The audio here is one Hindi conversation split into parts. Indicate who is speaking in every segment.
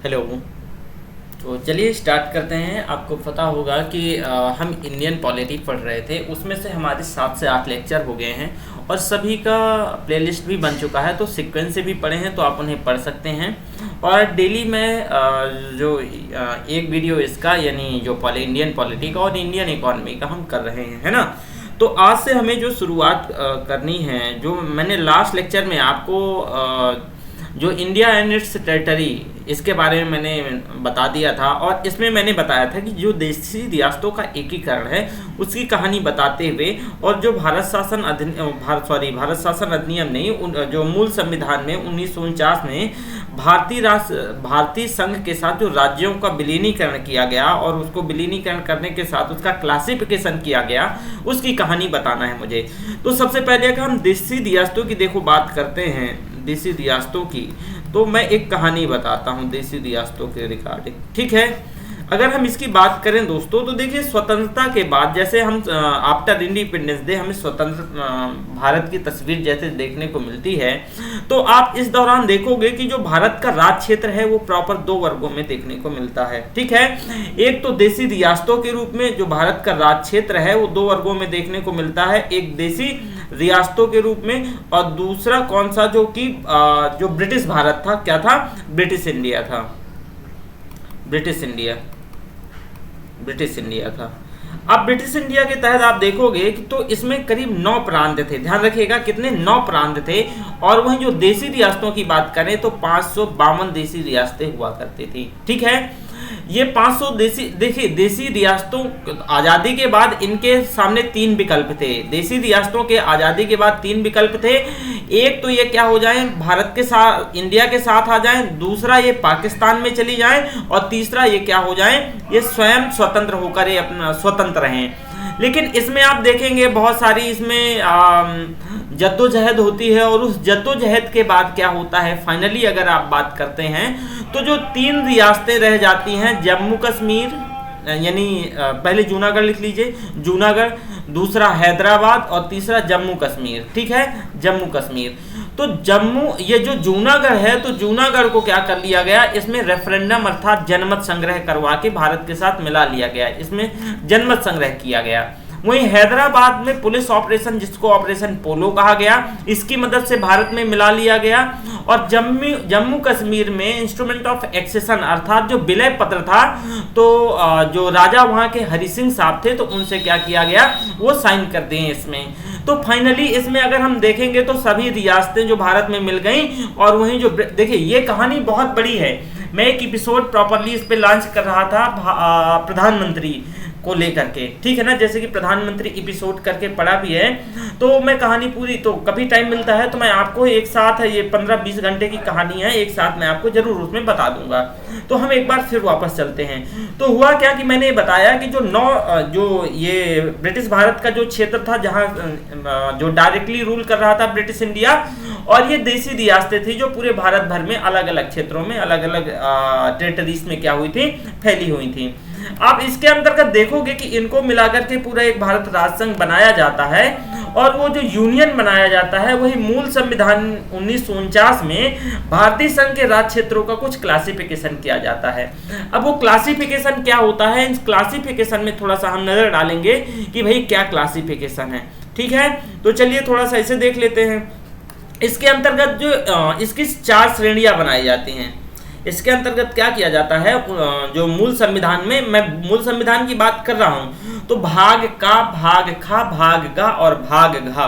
Speaker 1: हेलो। तो चलिए स्टार्ट करते हैं। आपको पता होगा कि हम इंडियन पॉलिटी पढ़ रहे थे, उसमें से हमारे 7 से 8 लेक्चर हो गए हैं और सभी का प्लेलिस्ट भी बन चुका है, तो सीक्वेंस से भी पढ़े हैं तो आप उन्हें पढ़ सकते हैं। और डेली मैं एक वीडियो इसका यानी जो इंडियन पॉलिटी का और इंडियन इकोनॉमी का हम कर रहे हैं, है ना। तो आज से हमें जो शुरुआत करनी है, जो मैंने लास्ट लेक्चर में आपको जो इंडिया एंड इट्स टेरिटरी इसके बारे में मैंने बता दिया था, और इसमें मैंने बताया था कि जो देशी रियासतों का एकीकरण है उसकी कहानी बताते हुए, और जो भारत शासन अधिनियम नहीं, जो मूल संविधान में 1949 में भारतीय संघ के साथ जो राज्यों का विलीनीकरण किया गया और उसको विलीनीकरण करने के साथ उसका क्लासिफिकेशन किया गया, उसकी कहानी बताना है मुझे। तो सबसे पहले अगर हम देशी रियासतों की देखो बात करते हैं, देशी रियासतों की, तो मैं एक कहानी बताता हूं देशी रियासतों के रिगार्डिंग, ठीक है। अगर हम इसकी बात करें दोस्तों, तो देखिए स्वतंत्रता के बाद जैसे हम आफ्टर इंडिपेंडेंस डे हमें स्वतंत्र भारत की तस्वीर जैसे देखने को मिलती है, तो आप इस दौरान देखोगे कि जो भारत का राज क्षेत्र है वो प्रॉपर 2 वर्गों में देखने को मिलता है, ठीक है। एक तो देशी रियासतों के रूप में जो भारत का राज क्षेत्र है वो 2 वर्गों में देखने को मिलता है, एक देशी रियासतों के रूप में, और दूसरा कौन सा, जो कि जो ब्रिटिश भारत था, क्या था, ब्रिटिश इंडिया था, ब्रिटिश इंडिया था। अब ब्रिटिश इंडिया के तहत आप देखोगे कि तो इसमें करीब 9 प्रांत थे, ध्यान रखिएगा कितने, 9 प्रांत थे। और वहीं जो देशी रियासतों की बात करें तो 552 देशी रियासतें हुआ करती थी, ठीक है। ये 500 देशी रियासतों आज़ादी के बाद इनके सामने 3 विकल्प थे। देशी रियासतों के आज़ादी के बाद 3 विकल्प थे। एक तो ये क्या हो जाएं, भारत के साथ, इंडिया के साथ आ जाएं, दूसरा ये पाकिस्तान में चली जाएं, और तीसरा ये क्या हो जाएं, ये स्वयं स्वतंत्र होकर ये अपना स्वतंत्र रहें। लेकिन इसमें आप देखेंगे बहुत सारी इसमें जद्दोजहद होती है, और उस जद्दोजहद के बाद क्या होता है, फाइनली अगर आप बात करते हैं तो जो 3 रियासतें रह जाती हैं, जम्मू कश्मीर, यानी पहले जूनागढ़ लिख लीजिए, जूनागढ़, दूसरा हैदराबाद और तीसरा जम्मू कश्मीर, ठीक है, जम्मू कश्मीर। तो ये जो जूनागढ़ है, तो जूनागढ़ को क्या कर लिया गया, इसमें रेफरेंडम अर्थात जनमत संग्रह करवा के भारत के साथ मिला लिया गया, इसमें जनमत संग्रह किया गया। वहीं हैदराबाद में पुलिस ऑपरेशन, जिसको ऑपरेशन पोलो कहा गया, इसकी मदद से भारत में मिला लिया गया। और जम्मू कश्मीर में इंस्ट्रूमेंट ऑफ एक्सेशन अर्थात जो विलय पत्र था, तो जो राजा वहां के हरि सिंह साहब थे, तो उनसे क्या किया गया, वो साइन कर दिए इसमें। तो फाइनली इसमें अगर हम देखेंगे तो सभी रियासतें जो भारत में मिल गई। और वहीं जो देखिए ये कहानी बहुत बड़ी है, मैं एक एपिसोड प्रॉपरली इस पे लॉन्च कर रहा था प्रधानमंत्री को लेकर के, ठीक है ना, जैसे कि प्रधानमंत्री एपिसोड करके पढ़ा भी है। तो मैं कहानी पूरी, तो कभी टाइम मिलता है तो मैं आपको एक साथ, ये 15-20 घंटे की कहानी है, एक साथ मैं आपको जरूर उसमें बता दूंगा। तो हम एक बार फिर वापस चलते हैं। तो हुआ क्या कि मैंने बताया कि जो ये ब्रिटिश भारत का जो क्षेत्र था, जहाँ जो डायरेक्टली रूल कर रहा था ब्रिटिश इंडिया, और ये देशी रियासतें थी जो पूरे भारत भर में अलग अलग क्षेत्रों में, अलग अलग टेरिटरीज में क्या हुई थी, फैली हुई थी। आप इसके अंतर्गत देखोगे कि इनको मिलाकर के पूरा एक भारत राष्ट्र संघ बनाया जाता है, और वो जो यूनियन बनाया जाता है वही मूल संविधान 1949 में भारतीय संघ के राज्य क्षेत्रों का कुछ क्लासिफिकेशन किया जाता है। अब वो क्लासिफिकेशन क्या होता है, इस क्लासिफिकेशन में थोड़ा सा हम नजर डालेंगे कि भाई क्या क्लासिफिकेशन है, ठीक है। तो चलिए थोड़ा सा इसे देख लेते हैं। इसके अंतर्गत जो इसकी 4 श्रेणियां बनाई जाती हैं। इसके अंतर्गत क्या किया जाता है, जो मूल संविधान में, मैं मूल संविधान की बात कर रहा हूं, तो भाग का, भाग खा, भाग गा और भाग घा,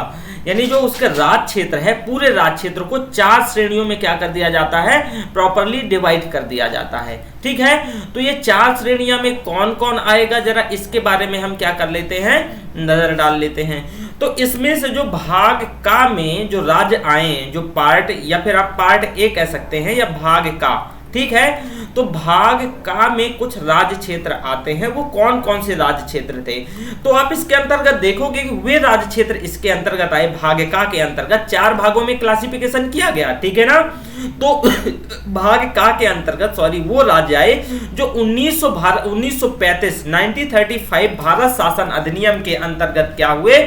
Speaker 1: यानी जो उसका राज क्षेत्र है, पूरे राज क्षेत्र को 4 श्रेणियों में क्या कर दिया जाता है, प्रॉपरली डिवाइड कर दिया जाता है, ठीक है। तो ये 4 श्रेणियां में कौन कौन आएगा, जरा इसके बारे में हम क्या कर लेते हैं, नजर डाल लेते हैं। तो इसमें से जो भाग का में जो राज्य आए, जो पार्ट, या फिर आप पार्ट ए कह सकते हैं, या भाग का, ठीक है। तो भाग का में कुछ राज्य क्षेत्र आते हैं, वो कौन कौन से राज्य क्षेत्र थे, तो आप इसके अंतर्गत देखोगे कि वे राज्य क्षेत्र इसके अंतर्गत आए। भाग का के अंतर्गत 4 भागों में क्लासिफिकेशन किया गया, ठीक है ना। तो भाग का के अंतर्गत वो राज्य आए जो 1935 भारत शासन अधिनियम के अंतर्गत क्या हुए,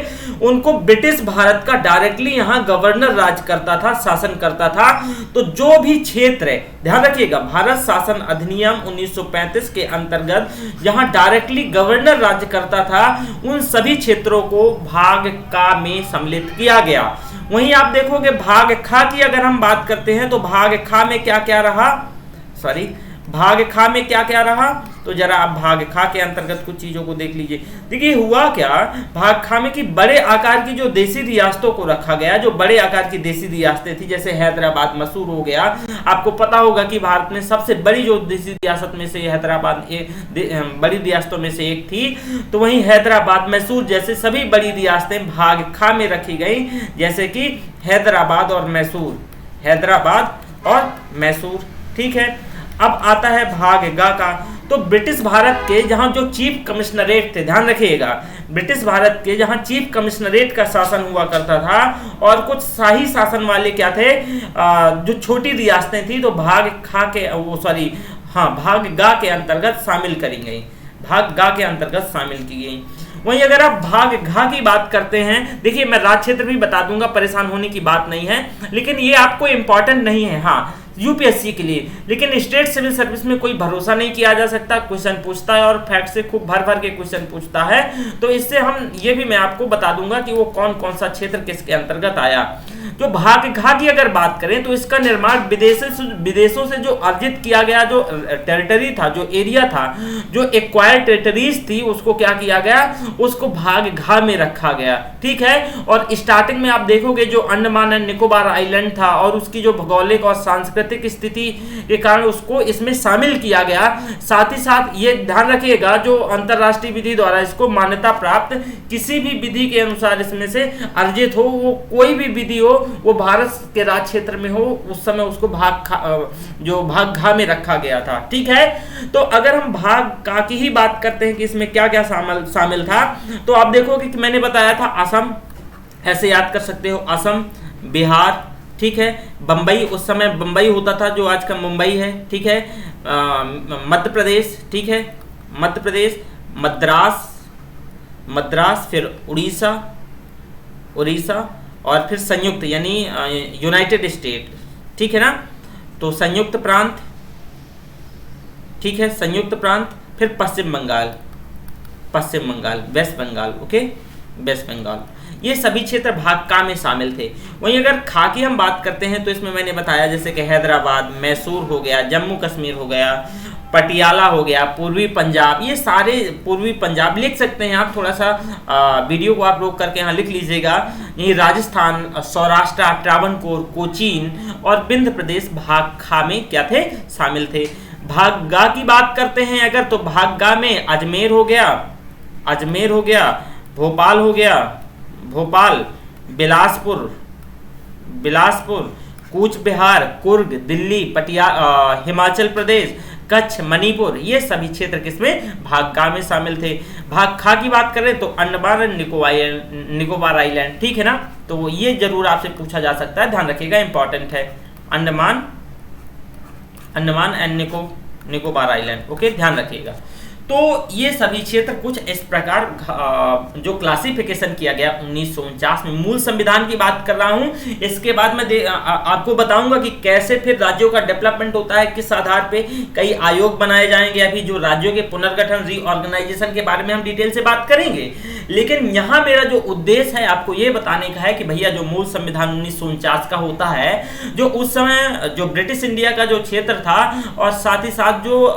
Speaker 1: उनको ब्रिटिश भारत का डायरेक्टली यहाँ गवर्नर राज करता था, शासन करता था। तो जो भी क्षेत्र है, ध्यान रखिएगा, भारत शासन शासन अधिनियम 1935 के अंतर्गत जहां डायरेक्टली गवर्नर राज्य करता था, उन सभी क्षेत्रों को भाग का में सम्मिलित किया गया। वहीं आप देखोगे भाग खा की अगर हम बात करते हैं तो भाग खा में क्या क्या रहा, भाग खा में क्या क्या रहा, तो जरा आप भाग खा के अंतर्गत कुछ चीजों को देख लीजिए। देखिए हुआ क्या, भाग खा में कि बड़े आकार की जो देसी रियासतों को रखा गया, जो बड़े आकार की देसी रियासतें थी, जैसे हैदराबाद मैसूर हो गया। आपको पता होगा कि भारत में सबसे बड़ी जो देसी रियासत में से हैदराबाद बड़ी रियासतों में से एक थी, तो वहीं हैदराबाद मैसूर जैसे सभी बड़ी रियासतें भाग खा में रखी गई, जैसे कि हैदराबाद और मैसूर, हैदराबाद और मैसूर। ठीक है, अब आता है भाग गा का। तो ब्रिटिश भारत के जहां जो चीफ कमिश्नरेट थे, ध्यान रखिएगा, ब्रिटिश भारत के जहां चीफ कमिश्नरेट का शासन हुआ करता था और कुछ शाही शासन वाले क्या थे, जो छोटी रियासतें थी, तो भाग खा के भाग गा के अंतर्गत शामिल करी गई, भाग गा के अंतर्गत शामिल की गई। वहीं अगर आप भाग घा की बात करते हैं, देखिए मैं राज्य क्षेत्र भी बता दूंगा, परेशान होने की बात नहीं है, लेकिन ये आपको इंपॉर्टेंट नहीं है, हाँ यूपीएससी के लिए। लेकिन स्टेट सिविल सर्विस में कोई भरोसा नहीं किया जा सकता, क्वेश्चन पूछता है और फैक्ट से खूब भर भर के क्वेश्चन पूछता है, तो इससे हम ये भी मैं आपको बता दूंगा कि वो कौन कौन सा क्षेत्र किसके अंतर्गत आया। जो भाग घा की अगर बात करें तो इसका निर्माण विदेशों से जो अर्जित किया गया जो टेरिटरी था, जो एरिया था, जो एक्वायर्ड टेरिटरीज थी, उसको क्या किया गया, उसको भाग घा में रखा गया। ठीक है, और स्टार्टिंग में आप देखोगे जो अंडमान एंड निकोबार आइलैंड था और उसकी जो भौगोलिक और सांस्कृतिक स्थिति के कारण उसको इसमें शामिल किया गया। साथ ही साथ ये ध्यान रखिएगा, जो अंतरराष्ट्रीय विधि द्वारा इसको मान्यता प्राप्त किसी भी विधि के अनुसार इसमें से अर्जित हो, वो कोई भी विधि हो, वो भारत के राज्य क्षेत्र में हो, उस समय उसको भाग घा में रखा गया था। ठीक है, तो अगर हम भाग का की ही बात करते हैं कि इसमें क्या क्या शामिल था, तो आप देखोगे कि मैंने बताया था असम, ऐसे याद कर सकते हो, असम, बिहार, ठीक है, बंबई, उस समय बंबई होता था जो आज का मुंबई है। ठीक है, मध्य प्रदेश, ठीक है, मध्य प्रदेश, मद्रास, फिर उड़ीसा और फिर संयुक्त यानी यूनाइटेड स्टेट। ठीक है ना, तो संयुक्त प्रांत, ठीक है, संयुक्त प्रांत, फिर Paschim Bangal, West Bengal, okay, West Bengal, ये सभी क्षेत्र भाग का में शामिल थे। वहीं अगर खा की हम बात करते हैं तो इसमें मैंने बताया जैसे कि हैदराबाद, मैसूर हो गया, जम्मू कश्मीर हो गया, पटियाला हो गया, पूर्वी पंजाब, ये सारे पूर्वी पंजाब लिख सकते हैं आप, थोड़ा सा वीडियो को आप रोक करके यहाँ लिख लीजिएगा। यही राजस्थान, सौराष्ट्र, ट्रावनकोर, कोचीन और विंध्य प्रदेश भाग खा में क्या थे, शामिल थे। भाग गा की बात करते हैं अगर, तो भाग गा में अजमेर हो गया, भोपाल हो गया, बिलासपुर, कूच बिहार, कुर्ग, दिल्ली, हिमाचल प्रदेश, कच्छ, मणिपुर, ये सभी क्षेत्र किसमें, भाग का में शामिल थे। भाग खा की बात करें तो अंडमान एंड निकोबार आइलैंड, ठीक है ना, तो ये जरूर आपसे पूछा जा सकता है, ध्यान रखिएगा, इंपॉर्टेंट है, Andaman and Nicobar island, okay, ध्यान रखिएगा। तो ये सभी क्षेत्र कुछ इस प्रकार जो क्लासिफिकेशन किया गया 1949 में। मूल संविधान की बात कर रहा हूं, इसके बाद मैं आपको बताऊंगा कि कैसे फिर राज्यों का डेवलपमेंट होता है, किस आधार पे कई आयोग बनाए जाएंगे, अभी जो राज्यों के पुनर्गठन, रीऑर्गेनाइजेशन के बारे में हम डिटेल से बात करेंगे। लेकिन यहाँ मेरा जो उद्देश्य है आपको ये बताने का है कि भैया जो मूल संविधान 1949 का होता है, जो उस समय जो ब्रिटिश इंडिया का जो क्षेत्र था और साथ ही साथ जो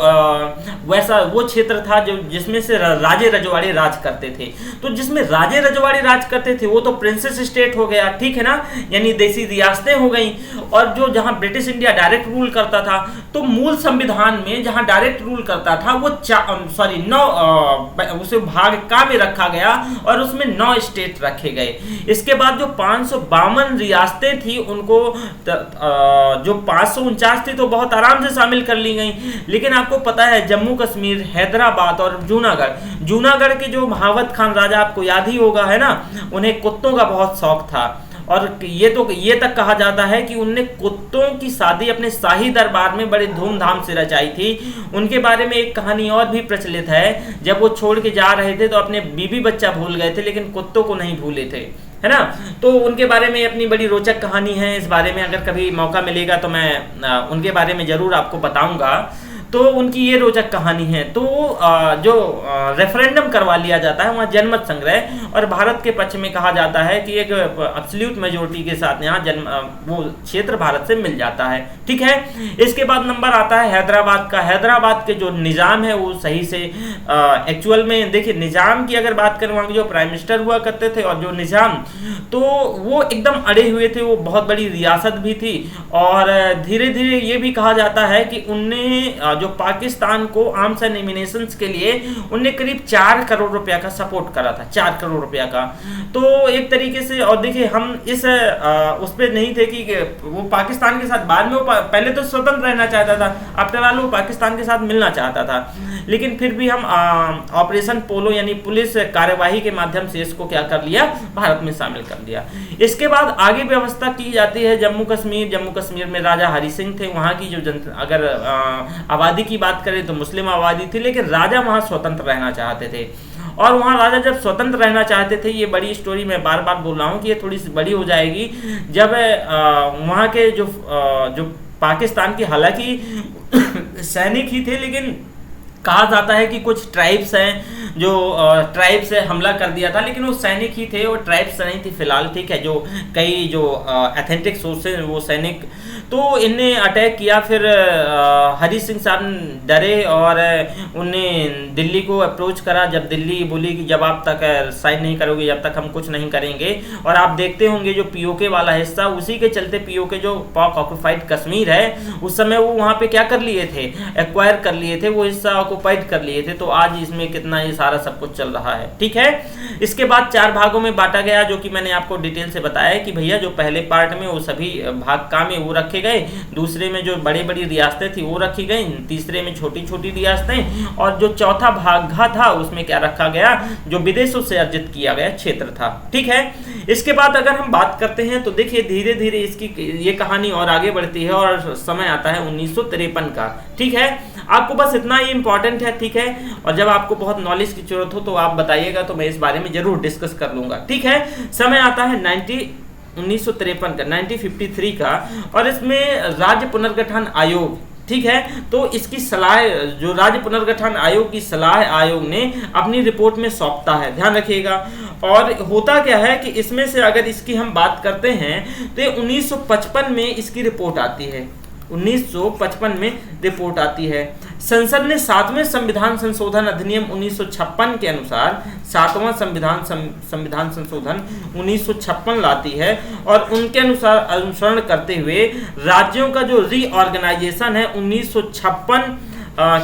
Speaker 1: वैसा वो क्षेत्र था जो जिसमें से राजे रजवाड़े राज करते थे, तो जिसमें राजे रजवाड़े राज करते थे वो तो प्रिंसेस स्टेट हो गया, ठीक है ना, यानी देसी रियासतें हो गई। और जो जहां ब्रिटिश इंडिया डायरेक्ट रूल करता था, तो मूल संविधान में जहां डायरेक्ट रूल करता था वो 9 उसे भाग का में रखा गया और उसमें 9 स्टेट रखे गए। इसके बाद जो 552 रियासतें थी उनको जो 549 थी तो बहुत आराम से शामिल कर ली गई। लेकिन आपको पता है जम्मू कश्मीर, हैदराबाद और जूनागढ़ के जो महावत खान राजा, आपको याद ही होगा, है ना, उन्हें कुत्तों का बहुत शौक था और ये तक कहा जाता है कि उनने कुत्तों की शादी अपने शाही दरबार में बड़े धूमधाम से रचाई थी। उनके बारे में एक कहानी और भी प्रचलित है, जब वो छोड़ के जा रहे थे तो अपने बीबी बच्चा भूल गए थे लेकिन कुत्तों को नहीं भूले थे, है ना। तो उनके बारे में अपनी बड़ी रोचक कहानी है, इस बारे में अगर कभी मौका मिलेगा तो मैं उनके बारे में जरूर आपको बताऊंगा। तो उनकी ये रोचक कहानी है। तो जो रेफरेंडम करवा लिया जाता है वहाँ जनमत संग्रह, और भारत के पक्ष में कहा जाता है कि एक एब्सोल्यूट मेजोरिटी के साथ यहाँ वो क्षेत्र भारत से मिल जाता है। ठीक है, इसके बाद नंबर आता है हैदराबाद का। हैदराबाद के जो निज़ाम है वो सही से एक्चुअल में देखिए, निज़ाम की अगर बात करें, वहाँ के जो प्राइम मिनिस्टर हुआ करते थे और जो निज़ाम, तो वो एकदम अड़े हुए थे। वो बहुत बड़ी रियासत भी थी, और धीरे धीरे ये भी कहा जाता है कि उनने जो पाकिस्तान को आर्म्स एंड एमिनेशंस के लिए उनने करीब 4 करोड़ रुपया का सपोर्ट करा था, 4 करोड़ रुपया का। तो एक तरीके से, और देखिए हम इस उस पर नहीं थे कि वो पाकिस्तान के साथ, बाद में वो पहले तो स्वतंत्र रहना चाहता था, आफ्टर ऑल वो पाकिस्तान के साथ मिलना चाहता था, लेकिन फिर भी हम ऑपरेशन पोलो यानी पुलिस कार्यवाही के माध्यम से इसको क्या कर लिया, भारत में शामिल कर लिया। इसके बाद आगे व्यवस्था की जाती है जम्मू कश्मीर में राजा हरि सिंह थे। वहाँ की जो अगर आबादी की बात करें तो मुस्लिम आबादी थी, लेकिन राजा वहाँ स्वतंत्र रहना चाहते थे। और वहाँ राजा जब स्वतंत्र रहना चाहते थे, ये बड़ी स्टोरी मैं बार बार बोल रहा हूँ कि ये थोड़ी सी बड़ी हो जाएगी, जब वहाँ के जो पाकिस्तान की, हालांकि सैनिक ही थे, लेकिन कहा जाता है कि कुछ ट्राइब्स हैं जो ट्राइब से हमला कर दिया था, लेकिन वो सैनिक ही थे, वो ट्राइब्स नहीं थी फिलहाल। ठीक है, जो कई जो एथेंटिक सोर्सेज वो सैनिक, तो इन्हें अटैक किया। फिर हरि सिंह साहब डरे और उन्हें दिल्ली को अप्रोच करा। जब दिल्ली बोली कि जब आप तक साइन नहीं करोगे जब तक हम कुछ नहीं करेंगे। और आप देखते होंगे जो पीओके वाला हिस्सा, उसी के चलते पीओके जो पाक ऑक्यूपाइड कश्मीर है, उस समय वो वहाँ पे क्या कर लिए थे, एक्वायर कर लिए थे, वो हिस्सा ऑक्यूपाइड कर लिए थे। तो आज इसमें कितना ये सारा सब कुछ चल रहा है। ठीक है, इसके बाद 4 भागों में बांटा गया, जो कि मैंने आपको डिटेल से बताया कि भैया जो पहले पार्ट में वो सभी भाग का में वो रखे गए, दूसरे में जो बड़ी बड़ी रियासतें थी वो रखी गई, तीसरे में छोटी छोटी रियासतें, और जो चौथा भाग था उसमें क्या रखा गया, जो विदेशों से अर्जित किया गया क्षेत्र था। ठीक है, इसके बाद अगर हम बात करते हैं तो देखिए धीरे धीरे इसकी ये कहानी और आगे बढ़ती है, और समय आता है 1953 का। ठीक है, आपको बस इतना ही इंपॉर्टेंट है। ठीक है, और जब आपको बहुत नॉलेज की जरूरत हो तो आप बताइएगा, तो मैं इस बारे में जरूर डिस्कस कर लूंगा। ठीक है, समय आता है 1953 का, 1953 का, और इसमें राज्य पुनर्गठन आयोग। ठीक है, तो इसकी सलाह, जो राज्य पुनर्गठन आयोग की सलाह आयोग ने अपनी रिपोर्ट में सौंपता है, ध्यान रखिएगा। और होता क्या है कि इसमें से अगर इसकी हम बात करते हैं तो 1955 में इसकी रिपोर्ट आती है, 1955 में रिपोर्ट आती है। संसद ने 7वें संविधान संशोधन अधिनियम 1956 के अनुसार 7वां संविधान संशोधन 1956 लाती है, और उनके अनुसार अनुसरण करते हुए राज्यों का जो रीऑर्गेनाइजेशन है 1956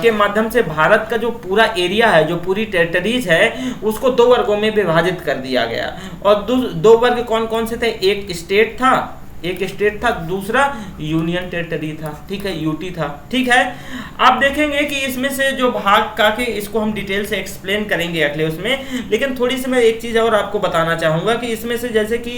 Speaker 1: के माध्यम से भारत का जो पूरा एरिया है, जो पूरी टेरिटरीज है, उसको 2 वर्गों में विभाजित कर दिया गया। और 2 वर्ग कौन कौन से थे, एक स्टेट था, दूसरा यूनियन टेरिटरी था। ठीक है, यूटी था। ठीक है, आप देखेंगे कि इसमें से जो भाग का के इसको हम डिटेल से एक्सप्लेन करेंगे अगले उसमें, लेकिन थोड़ी सी मैं एक चीज़ और आपको बताना चाहूँगा कि इसमें से जैसे कि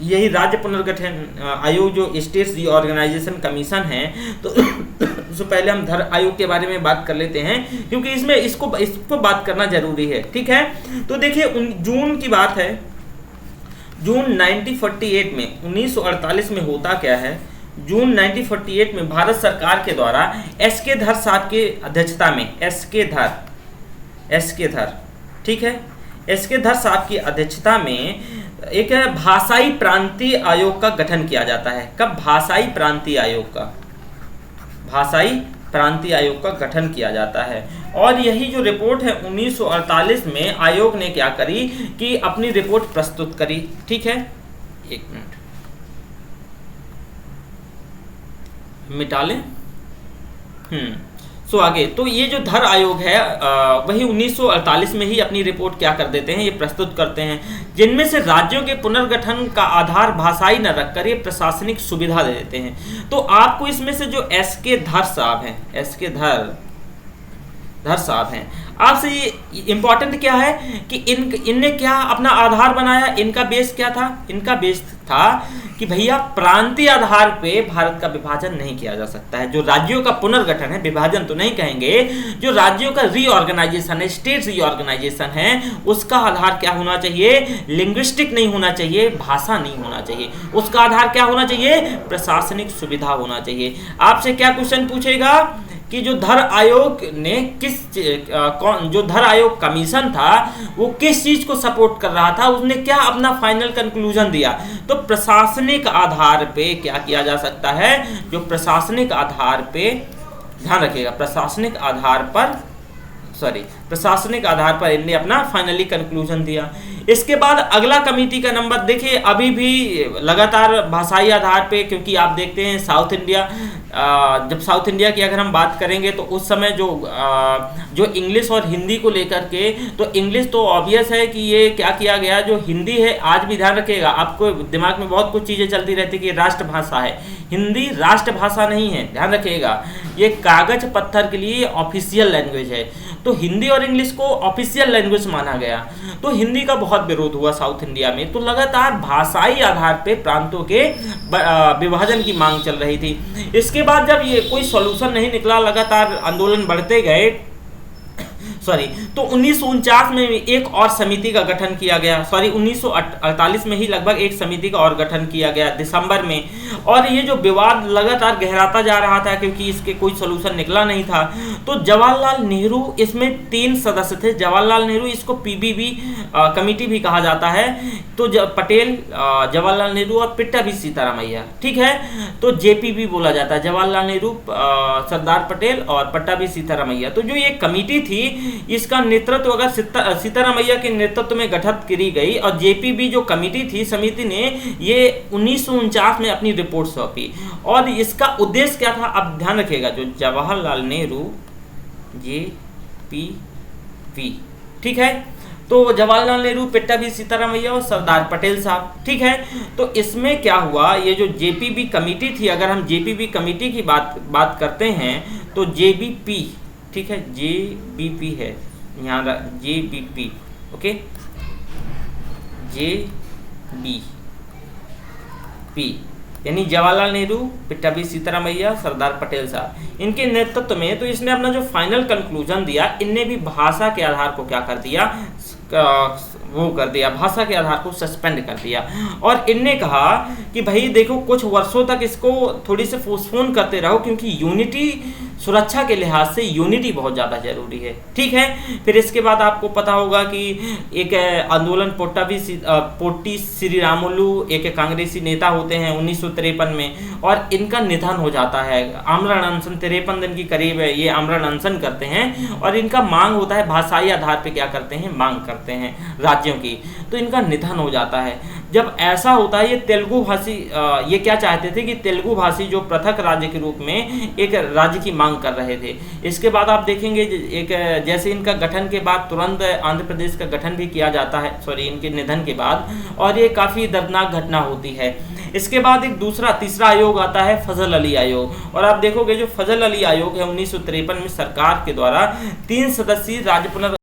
Speaker 1: यही राज्य पुनर्गठन आयोग जो स्टेट्स रीऑर्गेनाइजेशन कमीशन है, तो उससे पहले हम धर आयोग के बारे में बात कर लेते हैं, क्योंकि इसमें इसको बात करना जरूरी है। ठीक है, तो देखिए जून की बात है, जून 1948 में, 1948 में होता क्या है, जून 1948 में भारत सरकार के द्वारा एस.के. धर साहब के अध्यक्षता में, एस.के. धर, ठीक है, एस.के. धर साहब की अध्यक्षता में एक भाषाई प्रांतीय आयोग का गठन किया जाता है। कब? भाषाई प्रांतीय आयोग का गठन किया जाता है। और यही जो रिपोर्ट है 1948 में आयोग ने क्या करी कि अपनी रिपोर्ट प्रस्तुत करी। ठीक है, एक मिनट मिटा लें। सो आगे, तो ये जो धर आयोग है वही 1948 में ही अपनी रिपोर्ट क्या कर देते हैं, ये प्रस्तुत करते हैं, जिनमें से राज्यों के पुनर्गठन का आधार भाषाई न रखकर ये प्रशासनिक सुविधा दे देते हैं। तो आपको इसमें से जो एस.के. धर साहब हैं, एस.के. धर साहब हैं, आपसे ये इंपॉर्टेंट क्या है कि इनने क्या अपना आधार बनाया, इनका बेस क्या था, इनका बेस था कि भैया प्रांतीय आधार पे भारत का विभाजन नहीं किया जा सकता है। जो राज्यों का पुनर्गठन है, विभाजन तो नहीं कहेंगे, जो राज्यों का रीऑर्गेनाइजेशन है, स्टेट रीऑर्गेनाइजेशन है, उसका आधार क्या होना चाहिए, लिंग्विस्टिक नहीं होना चाहिए, भाषा नहीं होना चाहिए, उसका आधार क्या होना चाहिए, प्रशासनिक सुविधा होना चाहिए। आपसे क्या क्वेश्चन पूछेगा, कि जो धर आयोग ने जो धर आयोग कमीशन था वो किस चीज को सपोर्ट कर रहा था, उसने क्या अपना फाइनल कंक्लूजन दिया। तो प्रशासनिक आधार पे क्या किया जा सकता है, जो प्रशासनिक आधार पे, ध्यान रखिएगा, प्रशासनिक आधार पर इनने अपना फाइनली कंक्लूजन दिया। इसके बाद अगला कमेटी का नंबर देखिए, अभी भी लगातार भाषाई आधार पे, क्योंकि आप देखते हैं साउथ इंडिया, जब साउथ इंडिया की अगर हम बात करेंगे तो उस समय जो इंग्लिश और हिंदी को लेकर के, तो इंग्लिश तो ऑब्वियस है कि ये क्या किया गया, जो हिंदी है, आज भी ध्यान रखिएगा, आपको दिमाग में बहुत कुछ चीज़ें चलती रहती कि राष्ट्रभाषा है, हिंदी राष्ट्रभाषा नहीं है, ध्यान रखिएगा, ये कागज पत्थर के लिए ऑफिशियल लैंग्वेज है। तो हिंदी और इंग्लिश को ऑफिशियल लैंग्वेज माना गया, तो हिंदी का बहुत विरोध हुआ साउथ इंडिया में। तो लगातार भाषाई आधार पे प्रांतों के विभाजन की मांग चल रही थी। इसके बाद जब ये कोई सॉल्यूशन नहीं निकला, लगातार आंदोलन बढ़ते गए, तो 1949 में एक और समिति का गठन किया गया, 1948 में ही लगभग एक समिति का और गठन किया गया दिसंबर में। और ये जो विवाद लगातार गहराता जा रहा था क्योंकि इसके कोई सलूशन निकला नहीं था। तो जवाहरलाल नेहरू, इसमें 3 सदस्य थे, जवाहरलाल नेहरू, इसको पीबीबी कमेटी भी कहा जाता है। तो पटेल, जवाहरलाल नेहरू और पिट्टाभी सीतारामैया, ठीक है, तो जेपीबी बोला जाता है, जवाहरलाल नेहरू, सरदार पटेल और पट्टाभी सीतारामैया। तो जो ये कमेटी थी, इसका नेतृत्व अगर सीतारामैया के नेतृत्व में गठित की गई, और जेपीबी जो कमेटी थी, समिति ने ये 1949 में अपनी रिपोर्ट सौंपी। और इसका उद्देश्य क्या था, अब ध्यान रखिएगा, जो जवाहरलाल नेहरू, जेपीवी, ठीक है, तो जवाहरलाल नेहरू, पिट्टाभी सीतारामैया और सरदार पटेल साहब, ठीक है। तो इसमें क्या हुआ, ये जो जेपीबी कमेटी थी, अगर हम जेपीबी कमेटी की बात करते हैं तो जेबीपी, ठीक है, जेबीपी है यहाँ, जेबीपी, ओके, जेबीपी यानी जवाहरलाल नेहरू, पिट्टाभी सीतारामैया, सरदार पटेल साहब, इनके नेतृत्व में। तो इसने अपना जो फाइनल कंक्लूजन दिया, इनने भी भाषा के आधार को क्या कर दिया, वो कर दिया, भाषा के आधार को सस्पेंड कर दिया। और इनने कहा कि भाई देखो, कुछ वर्षों तक इसको थोड़ी से पोस्टपोन करते रहो, क्योंकि यूनिटी, सुरक्षा के लिहाज से यूनिटी बहुत ज़्यादा जरूरी है, ठीक है। फिर इसके बाद आपको पता होगा कि एक आंदोलन पोट्टी श्रीरामुलु, एक कांग्रेसी नेता होते हैं 1953 में, और इनका निधन हो जाता है। आमरण अनशन 53 दिन की करीब है, ये आमरण अनशन करते हैं, और इनका मांग होता है, भाषाई आधार पे क्या करते हैं, मांग करते हैं राज्यों की। तो इनका निधन हो जाता है। जब ऐसा होता है, ये तेलुगु भाषी, ये क्या चाहते थे कि तेलुगु भाषी जो पृथक राज्य के रूप में एक राज्य की मांग कर रहे थे। इसके बाद आप देखेंगे, एक जैसे इनका गठन के बाद तुरंत आंध्र प्रदेश का गठन भी किया जाता है, इनके निधन के बाद, और ये काफ़ी दर्दनाक घटना होती है। इसके बाद एक तीसरा आयोग आता है, फजल अली आयोग। और आप देखोगे जो फजल अली आयोग है 1953 में सरकार के द्वारा 3 सदस्यीय राज्य पुनर्गठन